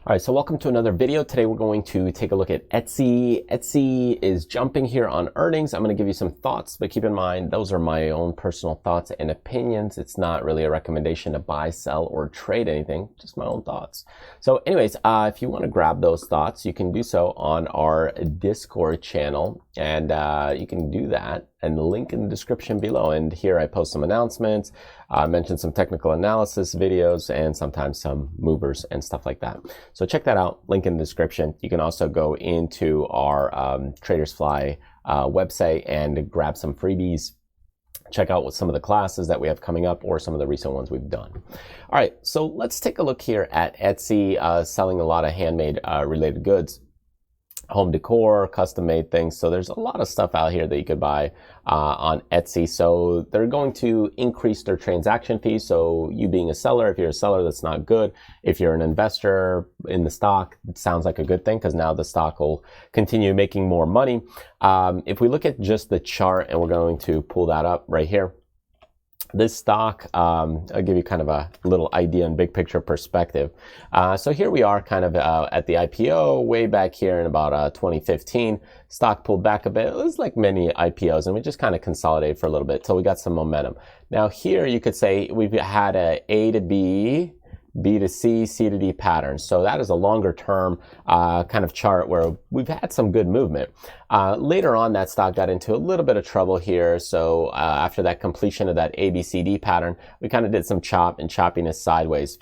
All right, so welcome to another video. Today we're going to take a look at Etsy. Etsy is jumping here on earnings. I'm going to give you some thoughts, but keep in mind, those are my own personal thoughts and opinions. It's not really a recommendation to buy, sell, or trade anything, just my own thoughts. So anyways, if you want to grab those thoughts, you can do so on our Discord channel, and you can do that and the link in the description below. And here I post some announcements, mention some technical analysis videos, and sometimes some movers and stuff like that. So check that out, link in the description. You can also go into our Traders Fly website and grab some freebies. Check out what some of the classes that we have coming up or some of the recent ones we've done. All right, so let's take a look here at Etsy, selling a lot of handmade related goods. Home decor, custom made things. So there's a lot of stuff out here that you could buy on Etsy. So they're going to increase their transaction fees. So you being a seller, if you're a seller, that's not good. If you're an investor in the stock, it sounds like a good thing because now the stock will continue making more money. If we look at just the chart, and we're going to pull that up right here. This stock, I'll give you kind of a little idea and big picture perspective. So here we are kind of at the IPO way back here in about 2015. Stock pulled back a bit. It was like many IPOs, and we just kind of consolidated for a little bit till we got some momentum. Now here you could say we've had A to B, B to C, C to D patterns. So that is a longer term kind of chart where we've had some good movement. Later on, that stock got into a little bit of trouble here. So after that completion of that ABCD pattern, we kind of did some choppiness sideways.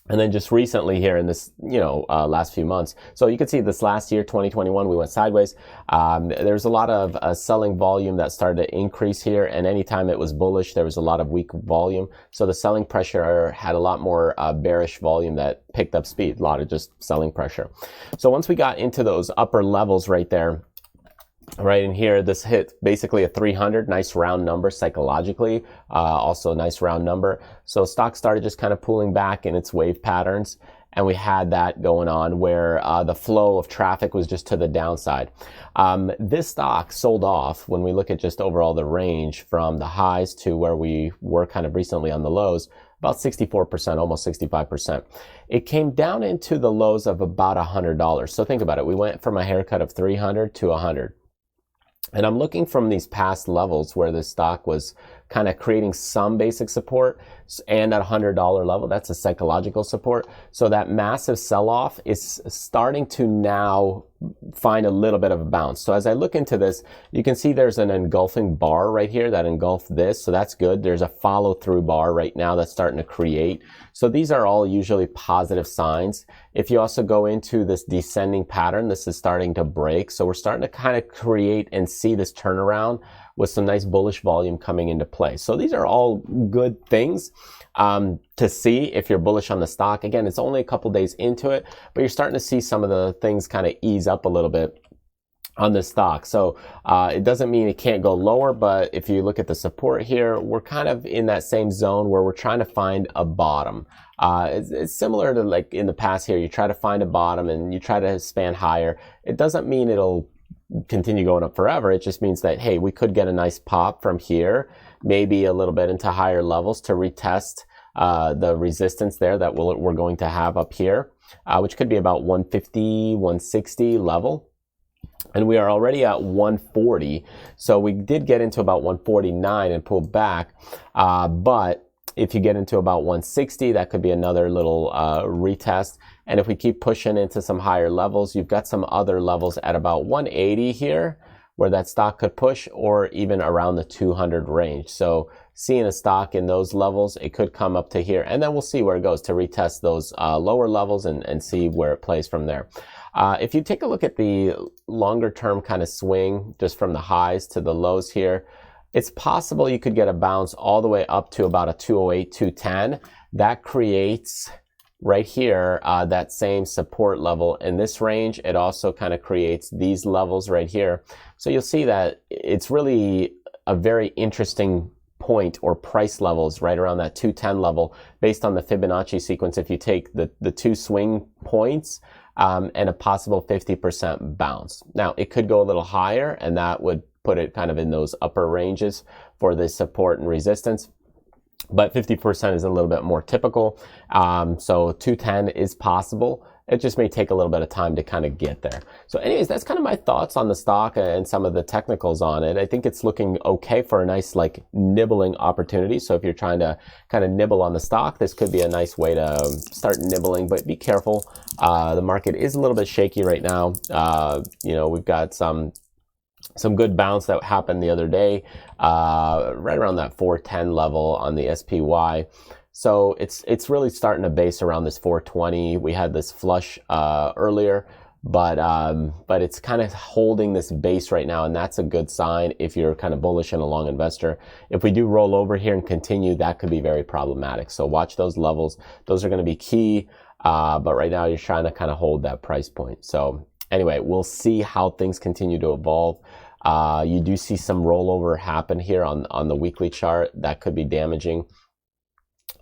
And then just recently here in this, last few months. So you can see this last year, 2021, we went sideways. There's a lot of selling volume that started to increase here. And anytime it was bullish, there was a lot of weak volume. So the selling pressure had a lot more bearish volume that picked up speed, a lot of just selling pressure. So once we got into those upper levels right there, right in here, this hit basically a 300, nice round number psychologically, also a nice round number. So stock started just kind of pulling back in its wave patterns, and we had that going on where the flow of traffic was just to the downside. This stock sold off when we look at just overall the range from the highs to where we were kind of recently on the lows, about 64%, almost 65%. It came down into the lows of about $100. So think about it. We went from a haircut of 300 to 100. And I'm looking from these past levels where this stock was kind of creating some basic support, and at $100 level, that's a psychological support. So that massive sell-off is starting to now find a little bit of a bounce. So as I look into this, you can see there's an engulfing bar right here that engulfed this. So that's good. There's a follow-through bar right now that's starting to create. So these are all usually positive signs. If you also go into this descending pattern, this is starting to break. So we're starting to kind of create and see this turnaround with some nice bullish volume coming into play. So these are all good things to see if you're bullish on the stock. Again, it's only a couple days into it, but you're starting to see some of the things kind of ease up a little bit on this stock. So it doesn't mean it can't go lower, but if you look at the support here, we're kind of in that same zone where we're trying to find a bottom. It's similar to like in the past here, you try to find a bottom and you try to span higher. It doesn't mean it'll continue going up forever. It just means that, hey, we could get a nice pop from here, maybe a little bit into higher levels to retest the resistance there that we're going to have up here, which could be about 150, 160 level. And we are already at 140. So we did get into about 149 and pulled back. But if you get into about 160, that could be another little retest. And if we keep pushing into some higher levels, you've got some other levels at about 180 here where that stock could push, or even around the 200 range. So seeing a stock in those levels, it could come up to here. And then we'll see where it goes to retest those lower levels and see where it plays from there. If you take a look at the longer term kind of swing, just from the highs to the lows here, it's possible you could get a bounce all the way up to about a 208, 210. That creates right here that same support level in this range. It also kind of creates these levels right here. So you'll see that it's really a very interesting point or price levels right around that 210 level based on the Fibonacci sequence. If you take the two swing points and a possible 50% bounce. Now it could go a little higher, and that would put it kind of in those upper ranges for the support and resistance. But 50% is a little bit more typical. So 210 is possible. It just may take a little bit of time to kind of get there. So anyways, that's kind of my thoughts on the stock and some of the technicals on it. I think it's looking okay for a nice like nibbling opportunity. So if you're trying to kind of nibble on the stock, this could be a nice way to start nibbling, but be careful. The market is a little bit shaky right now. You know, we've got some good bounce that happened the other day, right around that 410 level on the SPY. So it's really starting to base around this 420. We had this flush earlier, but it's kind of holding this base right now, and that's a good sign if you're kind of bullish and a long investor. If we do roll over here and continue, that could be very problematic. So watch those levels; those are going to be key. But right now, you're trying to kind of hold that price point. So anyway, we'll see how things continue to evolve. You do see some rollover happen here on the weekly chart. That could be damaging.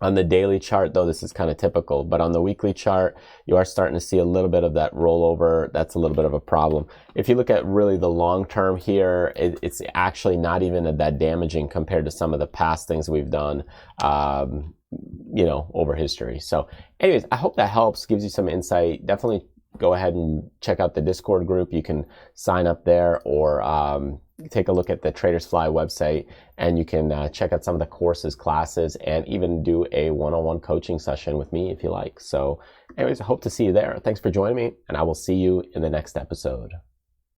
On the daily chart, though, this is kind of typical, but on the weekly chart, you are starting to see a little bit of that rollover. That's a little bit of a problem. If you look at really the long term here, it's actually not even that damaging compared to some of the past things we've done, you know, over history. So anyways, I hope that helps, gives you some insight. Definitely go ahead and check out the Discord group. You can sign up there, or take a look at the Traders Fly website, and you can check out some of the courses, classes, and even do a one-on-one coaching session with me if you like. So anyways, I hope to see you there. Thanks for joining me, and I will see you in the next episode.